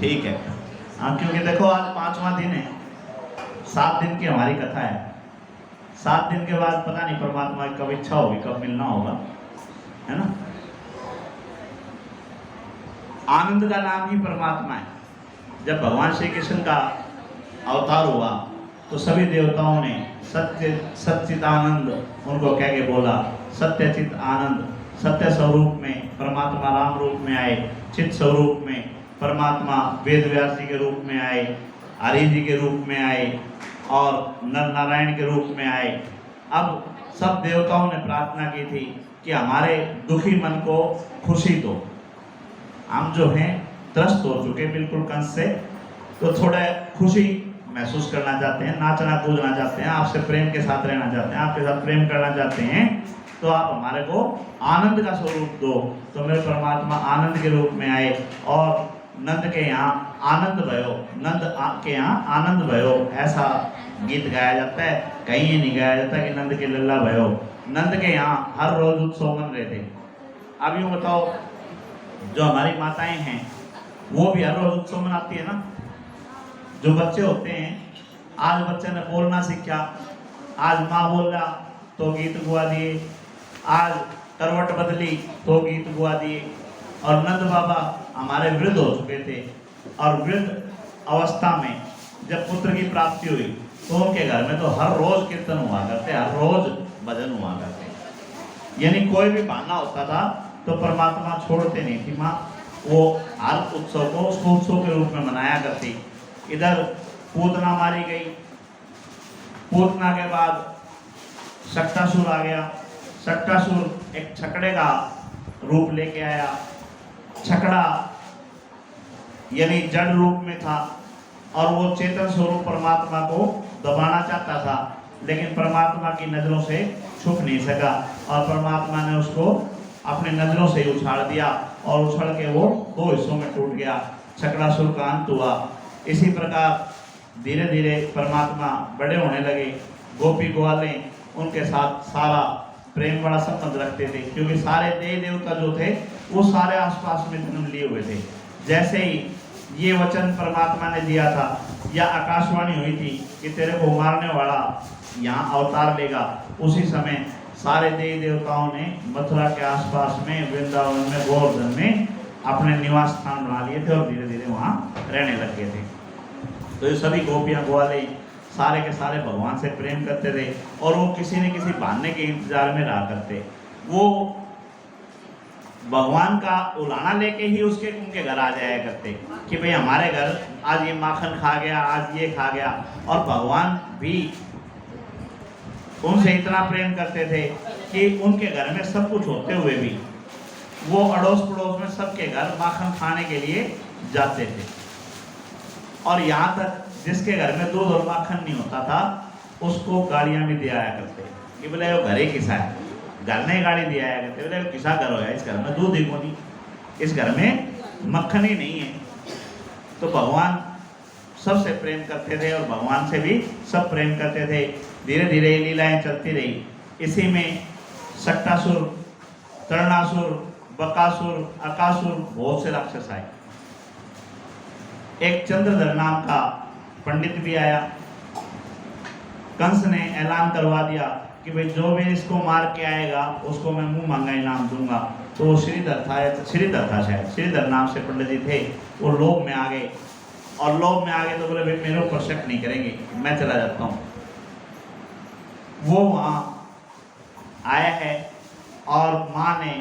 ठीक है। हाँ, क्योंकि देखो आज 5वां दिन है, 7 दिन की हमारी कथा है। 7 दिन के बाद पता नहीं परमात्मा की कब इच्छा होगी, कब मिलना होगा, है ना। आनंद का नाम ही परमात्मा है। जब भगवान श्री कृष्ण का अवतार हुआ तो सभी देवताओं ने सत्य सच्चिदानंद उनको कह के बोला, सत्यचित आनंद। सत्य स्वरूप में परमात्मा राम रूप में आए, चित स्वरूप में परमात्मा वेद व्यास जी के रूप में आए, हरि जी के रूप में आए और नर नारायण के रूप में आए। अब सब देवताओं ने प्रार्थना की थी कि हमारे दुखी मन को खुशी दो। हम जो हैं त्रस्त हो चुके बिल्कुल कंस से, तो थोड़ा खुशी महसूस करना चाहते हैं, नाचना कूदना चाहते हैं, आपसे प्रेम के साथ रहना चाहते हैं, आपके साथ प्रेम करना चाहते हैं, तो आप हमारे को आनंद का स्वरूप दो। तो मेरे परमात्मा आनंद के रूप में आए और नंद के यहाँ आनंद भयो, नंद के यहाँ आनंद भयो, ऐसा गीत गाया जाता है। कहीं ये नहीं गाया जाता कि नंद के लल्ला भयो। नंद के यहाँ हर रोज उत्सव मन रहे थे। अब यूँ बताओ, जो हमारी माताएं हैं वो भी हर रोज उत्सव मनाती है ना। जो बच्चे होते हैं, आज बच्चे ने बोलना सीखा, आज माँ बोला तो गीत गुआ दिए, आज करवट बदली तो गीत गुआ दिए। और नंद बाबा हमारे वृद्ध हो चुके थे और वृद्ध अवस्था में जब पुत्र की प्राप्ति हुई तो उनके घर में तो हर रोज कीर्तन हुआ करते, हर रोज भजन हुआ करते। यानी कोई भी बहाना होता था तो परमात्मा छोड़ते नहीं थी माँ, वो हर उत्सव को उसको उत्सव के रूप में मनाया करती। इधर पूतना मारी गई, पूतना के बाद शक्टासुर आ गया। शक्टासुर एक छकड़े का रूप लेके आया। छकड़ा यानी जड़ रूप में था और वो चेतन स्वरूप परमात्मा को दबाना चाहता था, लेकिन परमात्मा की नजरों से छुप नहीं सका और परमात्मा ने उसको अपने नजरों से उछाड़ दिया और उछड़ के वो 2 हिस्सों में टूट गया। छकड़ासुर का अंत हुआ। इसी प्रकार धीरे धीरे परमात्मा बड़े होने लगे। गोपी ग्वाले उनके साथ सारा प्रेम बड़ा संबंध रखते थे, क्योंकि सारे देव देवता जो थे वो सारे आसपास में जन्म लिए हुए थे। जैसे ही ये वचन परमात्मा ने दिया था या आकाशवाणी हुई थी कि तेरे को मारने वाला यहाँ अवतार लेगा, उसी समय सारे देवी देवताओं ने मथुरा के आसपास में, वृंदावन में, गोवर्धन में अपने निवास स्थान बना लिए थे और धीरे धीरे वहाँ रहने लग गए थे। तो ये सभी गोपियाँ ग्वाले सारे के सारे भगवान से प्रेम करते थे और वो किसी न किसी बहाने के इंतजार में रहा करते। वो भगवान का उलाना लेके ही उनके घर आ जाया करते कि भाई हमारे घर आज ये माखन खा गया, आज ये खा गया। और भगवान भी उनसे इतना प्रेम करते थे कि उनके घर में सब कुछ होते हुए भी वो अड़ोस पड़ोस में सबके घर माखन खाने के लिए जाते थे। और यहाँ तक जिसके घर में दूध और माखन नहीं होता था उसको गाड़ियाँ भी दिया करते कि बोले वो घर ही किसा है, घर ने गाड़ी दिया करते, बोले किसा घर हो, इस घर में दूध ही को नहीं, इस घर में मक्खन ही नहीं है। तो भगवान सबसे प्रेम करते थे और भगवान से भी सब प्रेम करते थे। धीरे धीरे लीलाएं चलती रही। इसी में शक्टासुर, तृणासुर, बकासुर, अकासुर बहुत से राक्षस आए। एक चंद्रधर नाम का पंडित भी आया। कंस ने ऐलान करवा दिया कि भाई जो भी इसको मार के आएगा उसको मैं मुंह मांगा इनाम दूंगा। तो वो श्रीधर था शायद, श्रीधर नाम से पंडित जी थे। वो लोभ में आ गए और लोभ में आ गए तो बोले भाई मेरे ऊपर शक नहीं करेंगे, मैं चला जाता हूँ। वो वहाँ आया है और माँ ने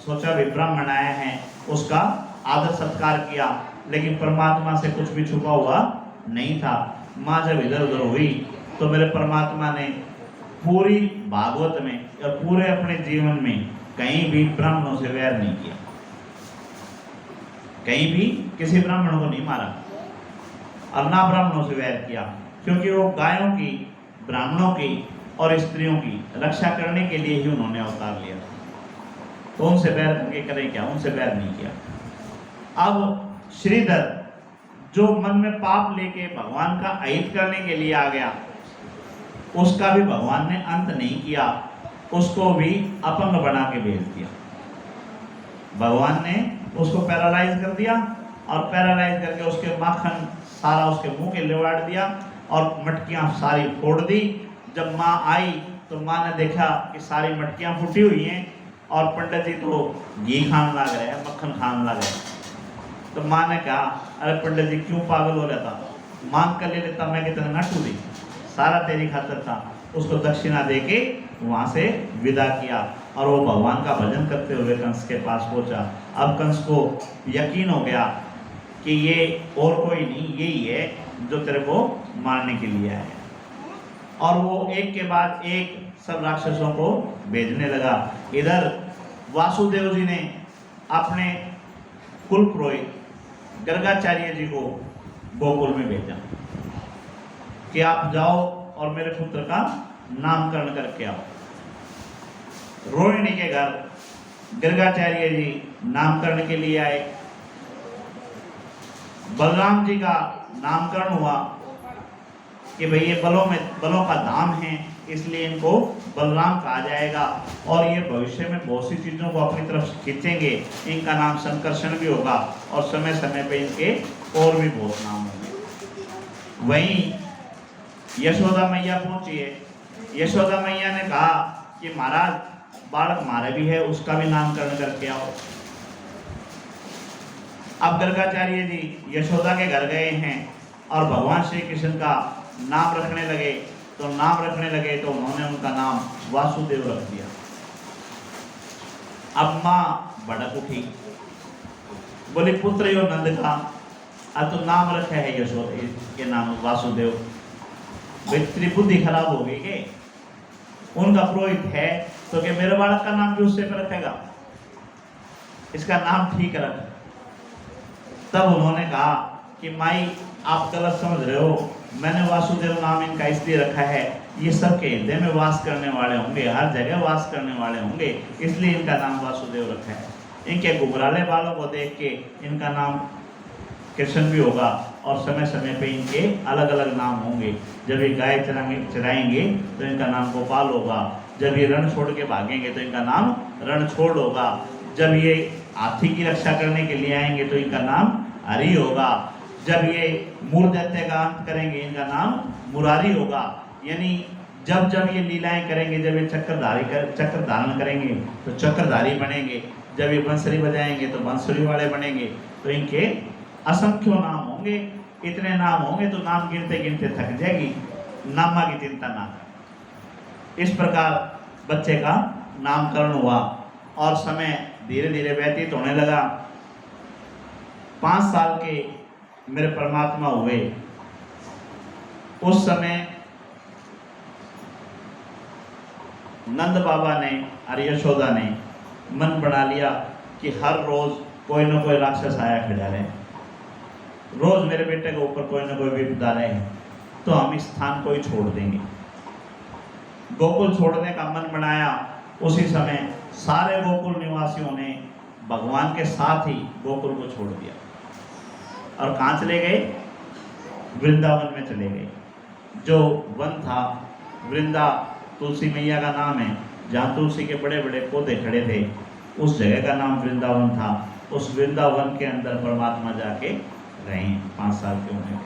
सोचा भी ब्राह्मण आया है, उसका आदर सत्कार किया, लेकिन परमात्मा से कुछ भी छुपा हुआ नहीं था। माँ जब इधर उधर हुई तो मेरे परमात्मा ने पूरी भागवत में और पूरे अपने जीवन में कहीं भी ब्राह्मणों से वैर नहीं किया, कहीं भी किसी ब्राह्मणों को नहीं मारा और ना ब्राह्मणों से वैर किया, क्योंकि वो गायों की, ब्राह्मणों की और स्त्रियों की रक्षा करने के लिए ही उन्होंने अवतार लिया। तो उनसे वैर करके करें क्या, उनसे वैर नहीं किया। अब श्रीधर जो मन में पाप लेके भगवान का अहित करने के लिए आ गया, उसका भी भगवान ने अंत नहीं किया, उसको भी अपंग बना के भेज दिया। भगवान ने उसको पैरालाइज कर दिया और पैरालाइज करके उसके माखन सारा उसके मुंह के लिवाड़ दिया और मटकियां सारी फोड़ दी। जब माँ आई तो माँ ने देखा कि सारी मटकियां फूटी हुई हैं और पंडित जी तो घी खान लग रहे हैं, मक्खन खान लग रहे हैं। तो माँ ने कहा, अरे पंडित जी क्यों पागल हो जाता, मांग कर ले लेता, मैं कितना न टूटी, सारा तेरी खातर था। उसको दक्षिणा देके वहां से विदा किया और वो भगवान का भजन करते हुए कंस के पास पहुंचा। अब कंस को यकीन हो गया कि ये और कोई नहीं, यही है जो तेरे को मारने के लिए आया। और वो एक के बाद एक सब राक्षसों को भेजने लगा। इधर वासुदेव जी ने अपने कुल पुरोहित गर्गाचार्य जी को गोकुल में भेजा कि आप जाओ और मेरे पुत्र का नामकरण करके आओ। रोहिणी के घर गर्गाचार्य जी नामकरण के लिए आए। बलराम जी का नामकरण हुआ कि भाई ये बलों का धाम है, इसलिए इनको बलराम कहा जाएगा और ये भविष्य में बहुत सी चीज़ों को अपनी तरफ खींचेंगे। इनका नाम संकर्षण भी होगा और समय समय पे इनके और भी बहुत नाम होंगे। वहीं यशोदा मैया पहुंची है। यशोदा मैया ने कहा कि महाराज बालक हमारे भी है, उसका भी नामकरण करके आओ। अब गर्गाचार्य जी यशोदा के घर गए हैं और भगवान श्री कृष्ण का नाम रखने लगे तो उन्होंने उनका नाम वासुदेव रख दिया। अब माँ भड़क उठी, बोली पुत्र यो नंद का, अब तो नाम रखा है यशोदा के नाम वासुदेव, तेरी बुद्धि खराब हो गई के? उनका पुरोहित है तो क्या मेरे बालक का नाम भी उससे पे रखेगा? इसका नाम ठीक रख। तब उन्होंने कहा कि माई आप गलत समझ रहे हो, मैंने वासुदेव नाम इनका इसलिए रखा है, ये सबके हृदय में वास करने वाले होंगे, हर जगह वास करने वाले होंगे, इसलिए इनका नाम वासुदेव रखा है। इनके गुबराले बालों को देख के इनका नाम कृष्ण भी होगा और समय समय पे इनके अलग अलग नाम होंगे। जब ये गाय चराएंगे तो इनका नाम गोपाल होगा, जब ये रण छोड़ के भागेंगे तो इनका नाम रणछोड़ होगा, जब ये हाथी की रक्षा करने के लिए आएंगे तो इनका नाम हरि होगा, जब ये मूर दैत्य का अंत करेंगे इनका नाम मुरारी होगा। यानी जब जब ये लीलाएं करेंगे, जब ये चक्र धारण करेंगे तो चक्रधारी बनेंगे, जब ये बंसुरी बजाएंगे तो बंसुरी वाले बनेंगे। तो इनके असंख्य नाम होंगे, इतने नाम होंगे तो नाम गिनते गिनते थक जाएगी, नामा की चिंता ना कर। इस प्रकार बच्चे का नामकरण हुआ और समय धीरे धीरे व्यतीत होने लगा। 5 साल के मेरे परमात्मा हुए। उस समय नंद बाबा ने और यशोदा ने मन बना लिया कि हर रोज कोई ना कोई राक्षस आया खड़ा रहे, रोज मेरे बेटे के ऊपर कोई ना कोई विपदा रहे, तो हम इस स्थान को ही छोड़ देंगे। गोकुल छोड़ने का मन बनाया। उसी समय सारे गोकुल निवासियों ने भगवान के साथ ही गोकुल को छोड़ दिया और कहाँ चले गए? वृंदावन में चले गए। जो वन था वृंदा, तुलसी मैया का नाम है, जहाँ तुलसी के बड़े बड़े पौधे खड़े थे, उस जगह का नाम वृंदावन था। उस वृंदावन के अंदर परमात्मा जाके रहे 5 साल के उम्र में।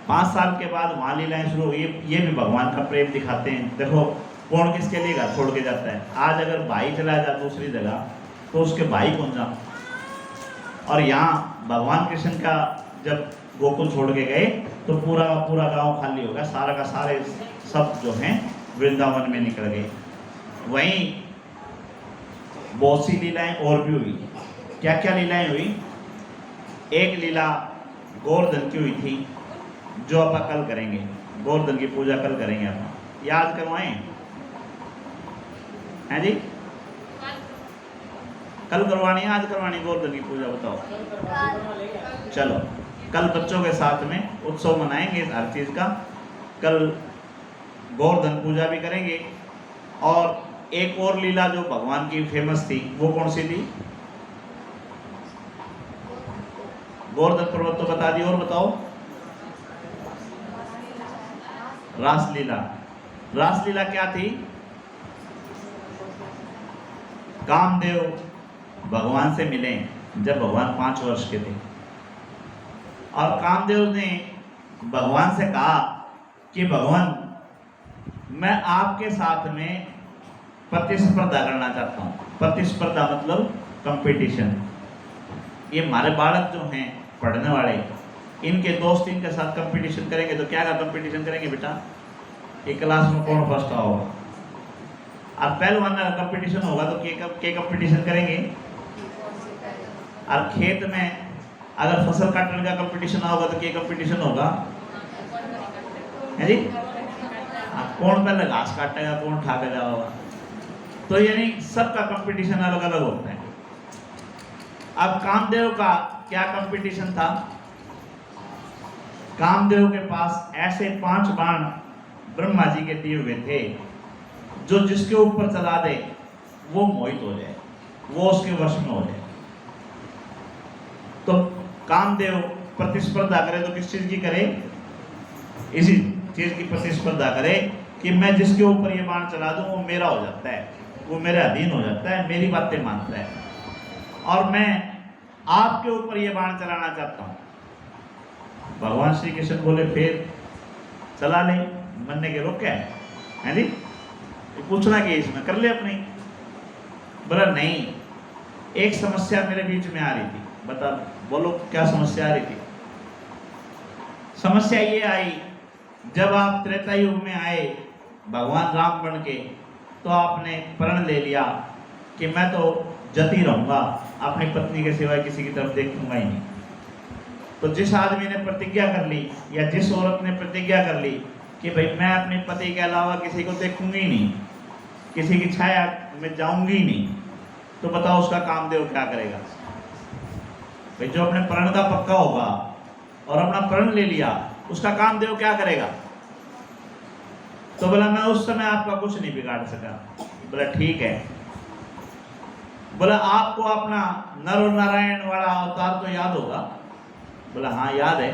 5 साल के बाद वहाँ लीलाएं शुरू हुई। ये भी भगवान का प्रेम दिखाते हैं। देखो कौन किसके लिए घर छोड़ के जाता है? आज अगर भाई चला जाए दूसरी जगह तो उसके भाई कौन जा। और यहाँ भगवान कृष्ण का जब गोकुल छोड़ के गए तो पूरा का पूरा गांव खाली हो गया, सारा का सारे सब जो हैं वृंदावन में निकल गए। वहीं बहुत सी लीलाएं और भी हुई। क्या क्या लीलाएं हुई? एक लीला गोवर्धन की हुई थी, जो आप कल करेंगे। गोवर्धन की पूजा कल करेंगे, आप याद करवाएं हैं जी? कल करवानी है, आज करवानी गोवर्धन की पूजा? बताओ। चलो कल बच्चों के साथ में उत्सव मनाएंगे हर चीज़ का। कल गोवर्धन पूजा भी करेंगे। और एक और लीला जो भगवान की फेमस थी, वो कौन सी थी? गोवर्धन पर्वत तो बता दी, और बताओ। रासलीला। रासलीला क्या थी? कामदेव भगवान से मिले जब भगवान 5 वर्ष के थे। और कामदेव ने भगवान से कहा कि भगवान, मैं आपके साथ में प्रतिस्पर्धा करना चाहता हूँ। प्रतिस्पर्धा मतलब कंपटीशन। ये हमारे बालक जो हैं पढ़ने वाले, इनके दोस्त इनके साथ कंपटीशन करेंगे तो क्या का कंपटीशन करेंगे बेटा? एक क्लास में कौन फर्स्ट होगा? और पहलवान का कंपटीशन होगा तो के कंपटीशन करेंगे। और खेत में अगर फसल काटने का कंपटीशन होगा तो क्या कंपटीशन होगा? है जी? कौन पहले घास काटेगा, कौन उठा के जाओगा। तो यानी सबका कंपटीशन अलग अलग होता है। अब कामदेव का क्या कंपटीशन था? कामदेव के पास ऐसे 5 बाण ब्रह्मा जी के दिए हुए थे जो जिसके ऊपर चला दे वो मोहित हो जाए, वो उसके वश में हो जाए। तो कामदेव प्रतिस्पर्धा करे तो किस चीज की करे? इसी चीज की प्रतिस्पर्धा करे कि मैं जिसके ऊपर ये बाण चला दूं वो मेरा हो जाता है, वो मेरे अधीन हो जाता है, मेरी बातें मानता है। और मैं आपके ऊपर ये बाण चलाना चाहता हूं। भगवान श्री कृष्ण बोले फिर चला ले, मरने के रोक क्या है जी? पूछना कि इसमें कर ले अपनी। बोला नहीं, एक समस्या मेरे बीच में आ रही थी। बता, बोलो क्या समस्या आ रही थी? समस्या ये आई, जब आप त्रेता युग में आए भगवान राम बन के, तो आपने प्रण ले लिया कि मैं तो जती रहूंगा, अपनी पत्नी के सिवाय किसी की तरफ देखूंगा ही नहीं। तो जिस आदमी ने प्रतिज्ञा कर ली या जिस औरत ने प्रतिज्ञा कर ली कि भाई मैं अपने पति के अलावा किसी को देखूंगी नहीं, किसी की छाया में जाऊंगी नहीं, तो बताओ उसका कामदेव क्या करेगा? भाई जो अपने प्रण का पक्का होगा और अपना प्रण ले लिया, उसका कामदेव क्या करेगा? तो बोला मैं उस समय आपका कुछ नहीं बिगाड़ सका। बोला ठीक है। बोला आपको अपना नर नारायण वाला अवतार तो याद होगा? बोला हाँ याद है।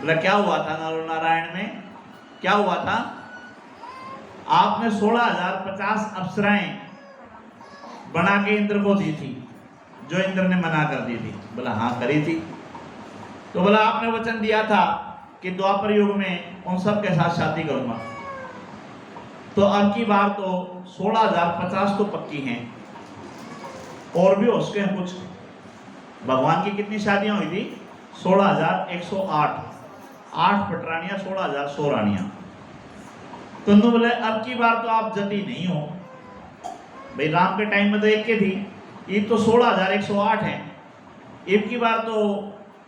बोला क्या हुआ था नर नारायण में? क्या हुआ था? आपने 16,050 अप्सराएं बना के इंद्र को दी थी, जो इंद्र ने मना कर दी थी। बोला हाँ करी थी। तो बोला आपने वचन दिया था कि द्वापर युग में उन सब के साथ शादी करूंगा। तो अब की बार तो 16,050 तो पक्की हैं, और भी हो सके हैं कुछ। भगवान की कितनी शादियां हुई थी? 16,108। 8 पटरानियां, 16,100 रानियां। तो बोले अब की बार तो आप जती नहीं हो। भाई राम के टाइम में तो एक के थी, ये तो 16,108 है। एक की बार तो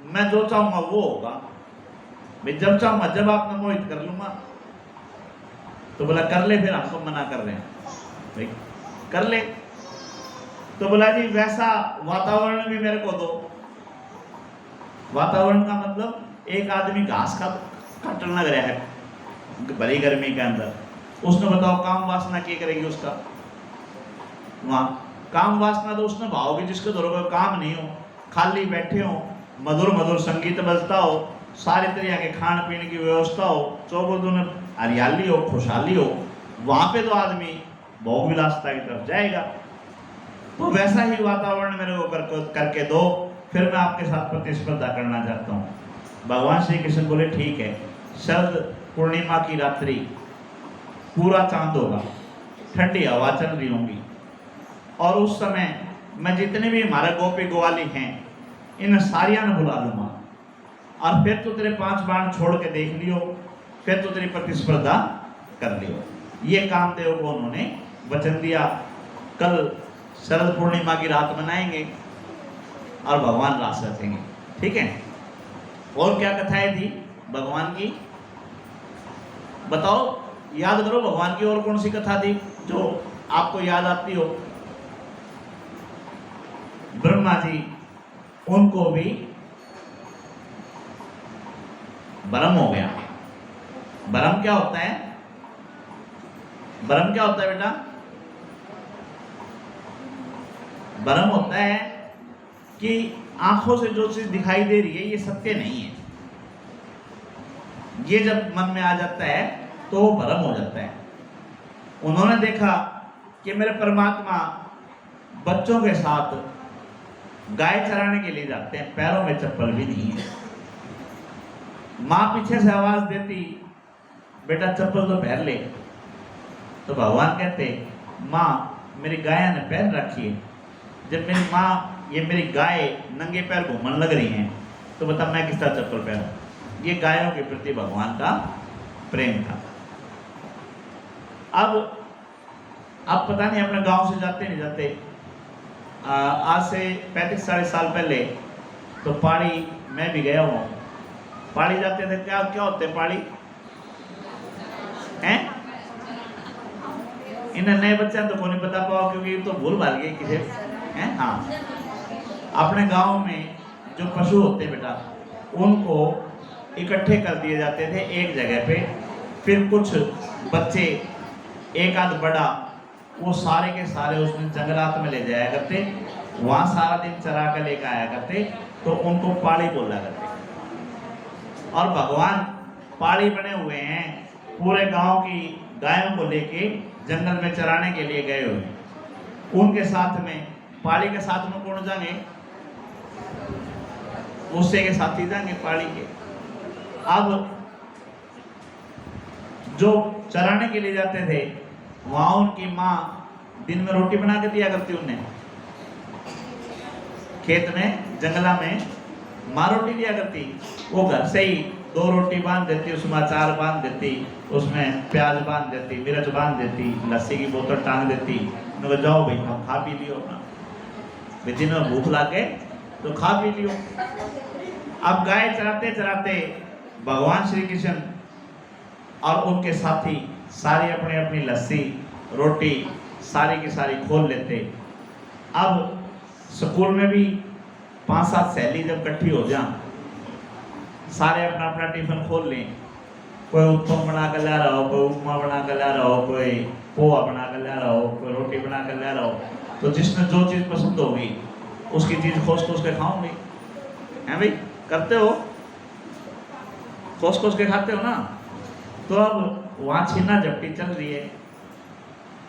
मैं जो चाहूंगा वो होगा। भाई जब चाहूंगा, जब आपने मोहित कर लूंगा। तो बोला कर ले, फिर हमको मना कर रहे हैं भाई कर ले। तो बोला जी वैसा वातावरण भी मेरे को दो। वातावरण का मतलब एक आदमी घास का काटने लग रहा है बड़ी गर्मी के अंदर, उसने बताओ काम वासना क्या करेगी उसका? वहां काम वासना तो उसने भावोगे जिसके दौर काम नहीं हो, खाली बैठे हो, मधुर मधुर संगीत बजता हो, सारे तरह के खान पीने की व्यवस्था हो, चौबों हरियाली हो, खुशहाली हो, वहां पे तो आदमी भोग विलासता की तरफ जाएगा। तो वैसा ही वातावरण मेरे को करके दो, फिर मैं आपके साथ प्रतिस्पर्धा करना चाहता हूँ। भगवान श्री कृष्ण बोले ठीक है। शरद पूर्णिमा की रात्रि, पूरा चांद होगा, ठंडी हवा चल रही होंगी, और उस समय मैं जितने भी हमारे गोपी गोवाली हैं इन सारियां ने बुला लूंगा, और फिर तो तेरे 5 बाण छोड़ के देख लियो, फिर तो तेरी प्रतिस्पर्धा कर लियो। ये कामदेव को उन्होंने वचन दिया। कल शरद पूर्णिमा की रात मनाएंगे और भगवान रास रखेंगे, ठीक है? और क्या कथाएं थी भगवान की बताओ, याद करो भगवान की और कौन सी कथा थी जो आपको याद आती हो? ब्रह्मा जी, उनको भी भ्रम हो गया। भ्रम क्या होता है? भ्रम क्या होता है बेटा? भ्रम होता है कि आंखों से जो चीज दिखाई दे रही है ये सत्य नहीं है। ये जब मन में आ जाता है तो वो भ्रम हो जाता है। उन्होंने देखा कि मेरे परमात्मा बच्चों के साथ गाय चराने के लिए जाते हैं, पैरों में चप्पल भी नहीं है, माँ पीछे से आवाज देती, बेटा चप्पल तो पहन ले। तो भगवान कहते, माँ मेरी गाय ने पहन रखी है, जब मेरी माँ ये मेरी गाय नंगे पैर घूमने लग रही हैं तो बता मैं किस तरह चप्पल पहनूं। ये गायों के प्रति भगवान का प्रेम था। अब पता नहीं अपने गांव से जाते नहीं जाते, आज से 35-40 साल पहले तो पहाड़ी मैं भी गया हूँ। पहाड़ी जाते थे, क्या क्या होते पहाड़ी हैं? इन्हें नए बच्चे तो को नहीं पता पाओ क्योंकि ये तो भूल भाल गए किसे हैं। हाँ, अपने गांव में जो पशु होते बेटा उनको इकट्ठे कर दिए जाते थे एक जगह पे, फिर कुछ बच्चे एक आध बड़ा वो सारे के सारे उसमें जंगलात में ले जाया करते, वहाँ सारा दिन चरा कर लेकर आया करते, तो उनको पाड़ी बोला करते। और भगवान पाड़ी बने हुए हैं, पूरे गांव की गायों को लेके जंगल में चराने के लिए गए हुए हैं। उनके साथ में पाड़ी के साथ में कौन जाएंगे? उससे के साथ ही जाएंगे पाड़ी के। अब जो चराने के लिए जाते थे वहां उनकी माँ दिन में रोटी बना के दिया करती उन्हें। खेत में जंगला में माँ रोटी दिया करती, वो घर से ही 2 रोटी बांध देती, उसमें अचार बांध देती, उसमें प्याज बांध देती, मिर्च बांध देती, लस्सी की बोतल टांग देती। उन्होंने जाओ भाई हम खा पी लियो ना, दिन में भूख लागे तो खा पी लियो। अब गाय चराते चराते भगवान श्री कृष्ण और उनके साथी सारी अपनी अपनी लस्सी रोटी सारी की सारी खोल लेते। अब स्कूल में भी 5-7 सहेली जब इकट्ठी हो जाए, सारे अपना अपना टिफिन खोल लें, कोई उत्पम बना कर ला रहा हो, कोई उपमा बना कर ला रहा हो, कोई पोहा बना कर ला रहा हो, कोई रोटी बना कर ला रहा हो, तो जिसने जो चीज़ पसंद होगी उसकी चीज़ खोज खोज के खाऊंगी। हैं भाई, करते हो? खोज खोज के खाते हो ना? तो अब वहाँ छीना झपटी चल रही है,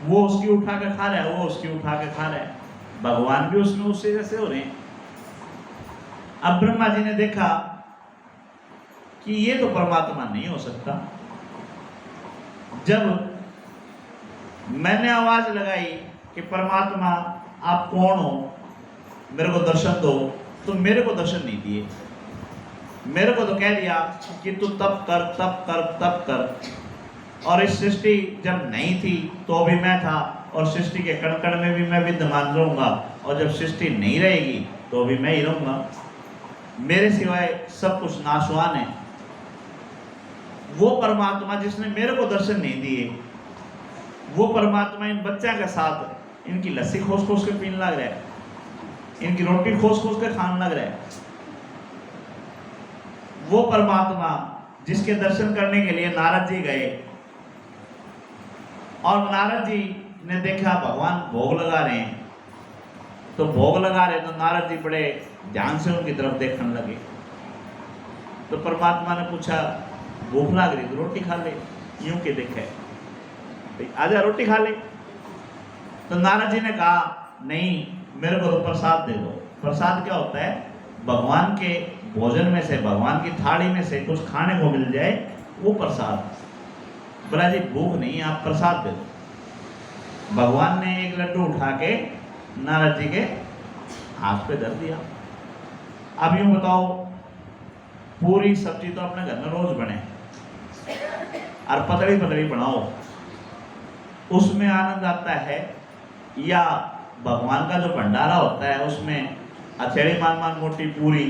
वो उसकी उठा के खा रहा है, वो उसकी उठा के खा रहा है, भगवान भी उसमें उससे जैसे हो रहे हैं। अब ब्रह्मा जी ने देखा कि ये तो परमात्मा नहीं हो सकता। जब मैंने आवाज लगाई कि परमात्मा आप कौन हो, मेरे को दर्शन दो, तो मेरे को दर्शन नहीं दिए। मेरे को तो कह दिया कि तू तप कर तप कर तप कर। और इस सृष्टि जब नहीं थी तो भी मैं था, और सृष्टि के कण कण में भी मैं विद्यमान रहूंगा, और जब सृष्टि नहीं रहेगी तो भी मैं ही रहूंगा। मेरे सिवाय सब कुछ नाशवान है। वो परमात्मा जिसने मेरे को दर्शन नहीं दिए, वो परमात्मा इन बच्चों के साथ इनकी लस्सी खोज खोज के पीने लग रहा है, इनकी रोटी खोज खोज के खाने लग रहा है। वो परमात्मा जिसके दर्शन करने के लिए नारद जी गए, और नारद जी ने देखा भगवान भोग लगा रहे हैं, तो भोग लगा रहे तो नारद जी बड़े ध्यान से उनकी तरफ देखने लगे। तो परमात्मा ने पूछा, भूख लग रही तो रोटी खा ले, यूं के देखे आजा रोटी खा ले। तो नारद जी ने कहा, नहीं मेरे को तो प्रसाद दे दो। प्रसाद क्या होता है? भगवान के भोजन में से, भगवान की थाली में से कुछ खाने को मिल जाए, वो प्रसाद। बोला जी भूख नहीं, आप प्रसाद दे दो। भगवान ने एक लड्डू उठा के नारद जी के हाथ पे धर दिया। अब यूं बताओ, पूरी सब्जी तो अपने घर में रोज बने और पतली पतली बनाओ, उसमें आनंद आता है, या भगवान का जो भंडारा होता है उसमें अथेड़ी मान मान मोटी पूरी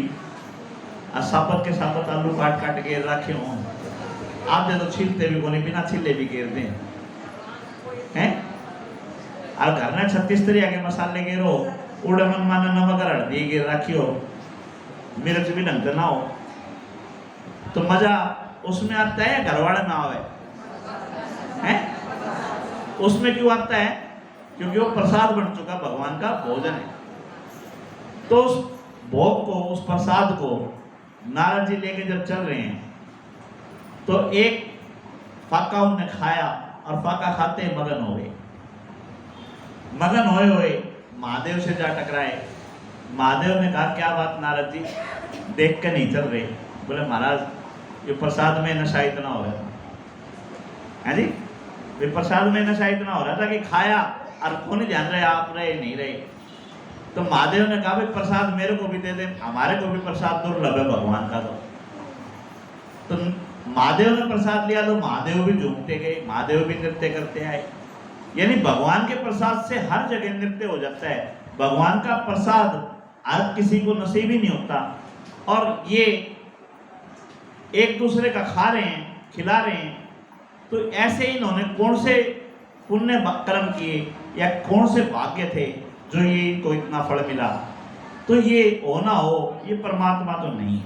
और सापत के सापत आलू काट काट के रखे हों, आप दे तो छीलते भी कोनी, बिना छिले भी घेर दें हैं। और घर में 36 तरह के मसाले गिरो, उड़े मन माने नमक हल्दी गिर रखियो, मिर्च भी ढंग ना हो, तो मजा उसमें आता है, घर वाले में आवे हैं? उसमें क्यों आता है? क्योंकि वो प्रसाद बन चुका, भगवान का भोजन है। तो उस भोग को, उस प्रसाद को नारद जी लेके जब चल रहे हैं, तो एक फाका उन्हें खाया, और फाका खाते मगन हो गए। मगन होए हुए महादेव से जा टकराए। महादेव ने कहा, क्या बात नारद जी, देख के नहीं चल रहे? बोले महाराज ये प्रसाद में नशा इतना हो रहा था, है जी, ये प्रसाद में नशा इतना हो रहा था कि खाया और को नहीं ध्यान रहे, आप रहे नहीं रहे। तो महादेव ने कहा भाई प्रसाद मेरे को भी दे दे, हमारे को भी प्रसाद दुर्लभ है भगवान का। तो महादेव ने प्रसाद लिया तो महादेव भी झूमते गए, महादेव भी नृत्य करते आए। यानी भगवान के प्रसाद से हर जगह नृत्य हो जाता है। भगवान का प्रसाद हर किसी को नसीब ही नहीं होता। और ये एक दूसरे का खा रहे हैं, खिला रहे हैं, तो ऐसे ही इन्होंने कौन से पुण्य कर्म किए या कौन से भाग्य थे जो ये इनको इतना फल मिला। तो ये हो ना हो, ये परमात्मा तो नहीं है।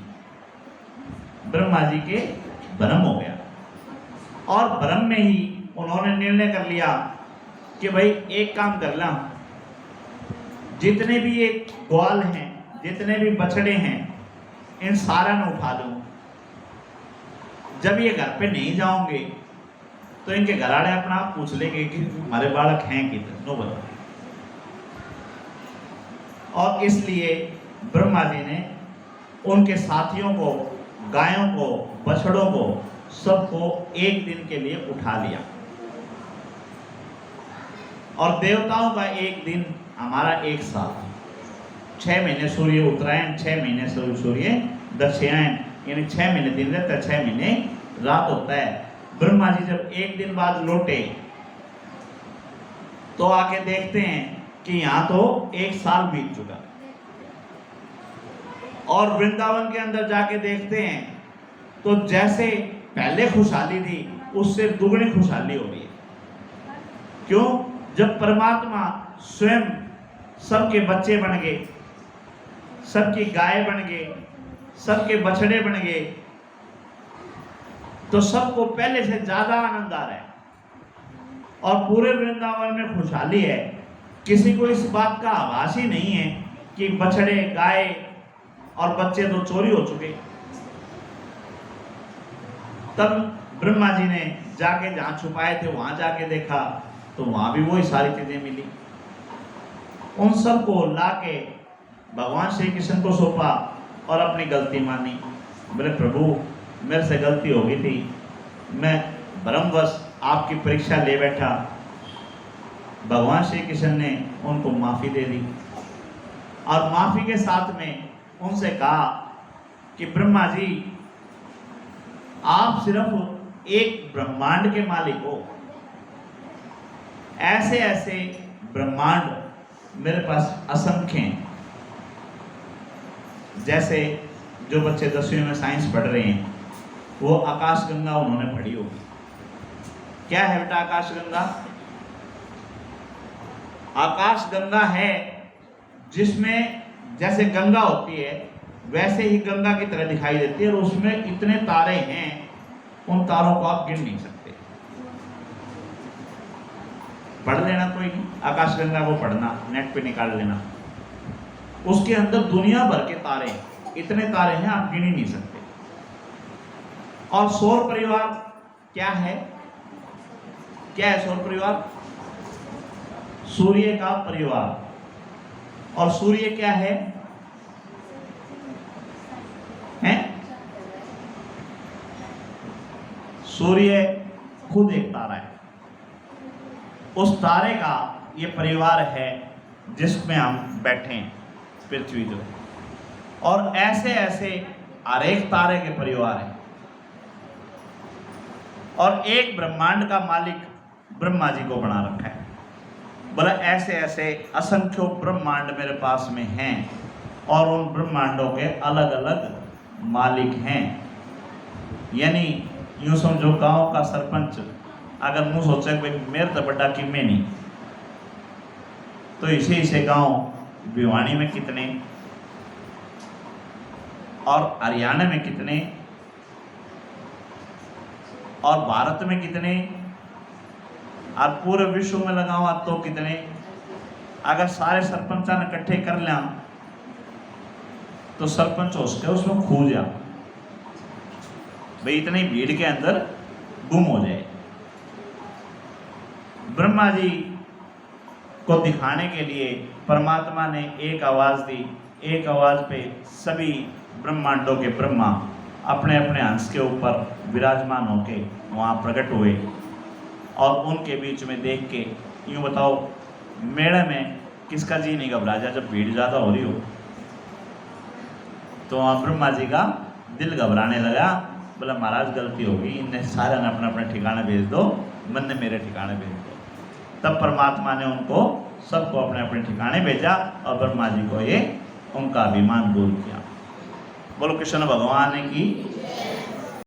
ब्रह्मा जी के भ्रम हो गया और भ्रम में ही उन्होंने निर्णय कर लिया कि भाई एक काम कर ला, जितने भी ये ग्वाल हैं, जितने भी बछड़े हैं, इन सारा ने उठा लूं। जब ये घर पे नहीं जाओगे तो इनके घर वाले अपना आप पूछ लेंगे कि हमारे बालक हैं कितने, नो बता। और इसलिए ब्रह्मा जी ने उनके साथियों को, गायों को, बछड़ों को, सबको एक दिन के लिए उठा लिया। और देवताओं का एक दिन हमारा एक साल, 6 महीने सूर्य उत्तरायण, 6 महीने सूर्य दक्षिणायन, यानी 6 महीने दिन रहता है, 6 महीने रात होता है। ब्रह्मा जी जब एक दिन बाद लौटे तो आके देखते हैं कि यहाँ तो एक साल बीत चुका। और वृंदावन के अंदर जाके देखते हैं तो जैसे पहले खुशहाली थी उससे दुगनी खुशहाली हो रही है। क्यों? जब परमात्मा स्वयं सबके बच्चे बन गए, सबकी गाय बन गए, सबके बछड़े बन गए, तो सबको पहले से ज्यादा आनंद आ रहा है और पूरे वृंदावन में खुशहाली है। किसी को इस बात का आभास ही नहीं है कि बछड़े, गाय और बच्चे तो चोरी हो चुके। तब ब्रह्मा जी ने जाके जहां छुपाए थे वहां जाके देखा तो वहां भी वही सारी चीजें मिली। उन सबको लाके भगवान श्री कृष्ण को सौंपा और अपनी गलती मानी। बोले प्रभु मेरे से गलती हो गई थी, मैं भ्रमवश आपकी परीक्षा ले बैठा। भगवान श्री कृष्ण ने उनको माफी दे दी और माफी के साथ में उनसे कहा कि ब्रह्मा जी आप सिर्फ एक ब्रह्मांड के मालिक हो, ऐसे ऐसे ब्रह्मांड मेरे पास असंख्य हैं। जैसे जो बच्चे 10वीं में साइंस पढ़ रहे हैं वो आकाश गंगा उन्होंने पढ़ी होगी। क्या है बेटा आकाश गंगा? आकाश गंगा है जिसमें जैसे गंगा होती है वैसे ही गंगा की तरह दिखाई देती है और उसमें इतने तारे हैं, उन तारों को आप गिन नहीं सकते। पढ़ लेना, कोई नहीं, आकाश गंगा को पढ़ना, नेट पे निकाल लेना। उसके अंदर दुनिया भर के तारे, इतने तारे हैं आप गिन ही नहीं सकते। और सौर परिवार क्या है? क्या है सौर परिवार? सूर्य का परिवार। और सूर्य क्या है? सूर्य खुद एक तारा है। उस तारे का ये परिवार है जिसमें हम बैठे हैं, पृथ्वी जो। और ऐसे ऐसे हर एक तारे के परिवार हैं। और एक ब्रह्मांड का मालिक ब्रह्मा जी को बना रखा है। बोला ऐसे ऐसे असंख्यों ब्रह्मांड मेरे पास में हैं और उन ब्रह्मांडों के अलग अलग मालिक हैं। यानी यूं समझो गांव का सरपंच अगर मुँह सोचे भाई मेरे तो बड़ा कि मैं नहीं, तो इसे गांव भिवानी में कितने और हरियाणा में कितने और भारत में कितने और पूरे विश्व में लगाओ तो कितने। अगर सारे सरपंच ने इकट्ठे कर लिया तो सरपंच हो सके उसमें खो जा भाई, इतनी भीड़ के अंदर गुम हो जाए। ब्रह्मा जी को दिखाने के लिए परमात्मा ने एक आवाज दी। एक आवाज पे सभी ब्रह्मांडों के ब्रह्मा अपने अपने हंस के ऊपर विराजमान होके वहाँ प्रकट हुए और उनके बीच में देख के यूँ बताओ मेले में किसका जी नहीं घबरा जाए जब भीड़ ज़्यादा हो रही हो। तो वहाँ ब्रह्मा जी का दिल घबराने लगा, बोला महाराज गलती होगी, इन्हें सारे ने अपने अपने ठिकाने भेज दो, मन ने मेरे ठिकाने भेज दो। तब परमात्मा ने उनको सबको अपने अपने ठिकाने भेजा और ब्रह्मा जी को ये उनका अभिमान दूर किया। बोलो कृष्ण भगवान की